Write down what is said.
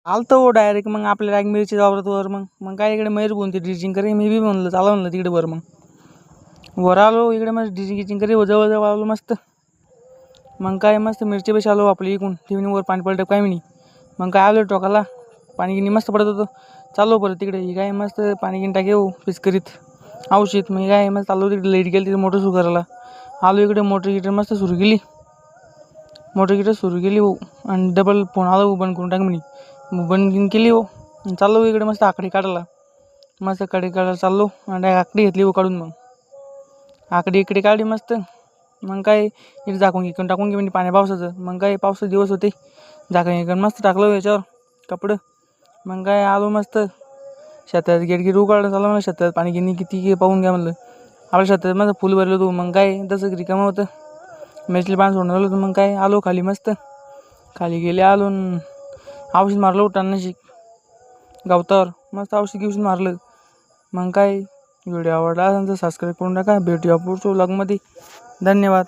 आलतो हो डायरेक्ट मग आपल्या डायरेक्ट मिरची वावरत वर. मग काय इकडे मयूर बोलते ड्रिचिंग करे. मी बी म्हणलं चाला म्हणलं तिकडे वर. मग वर आलो इकडे मग ड्रिचिंग करे जवळ आलो मस्त. मग काय मस्त मिरची पैसे आलो आपली इकून टीव्हीवर पाणी पडलं काय म्हणे. मग काय आलो टोकाला पाणी गिनी मस्त पडत होतं. चाललो परत तिकडे काय मस्त पाणी गिनी टाके फिस करीत औषध. मग काय मस्त चाललो तिकडे लाईट गेली तिथे मोटर सुरू करायला. आलो इकडे मोटर गिटर मस्त सुरू केली. हो आणि डबल फोन आला बंद करून टाक म्हणे. बंद केली हो. चाललो इकडे मस्त आकडे काढायला. मस्त कडे काढायला चाललो आणि आकडी घेतली हो काढून. मग आकडी इकडे काढली मस्त. मग काय इकडे झाकून घे टाकून घे म्हणजे पाण्या पावसाचं. मग काय पावसाचे दिवस होते. झाकण घे मस्त टाकलं याच्यावर कपडं. मग काय आलो मस्त शेतात गेट उघडलं. चालू ना शेतात पाणी गिनी किती पाहून घ्या म्हणलं. आपल्या शेतात मस्त फुल भरलं होतं. मग काय तसं रिकामं होतं. मेचले पाणी सोडून राहिलं होतं. मग काय आलो खाली मस्त. खाली गेले आलो औषध मारलं उठाण्याशी गावतावर मस्त औषध मारलं. मग काय व्हिडिओ आवडला असेल तर सबस्क्राईब करून टाका. भेटूया पुढच्या व्लॉगमध्ये. धन्यवाद.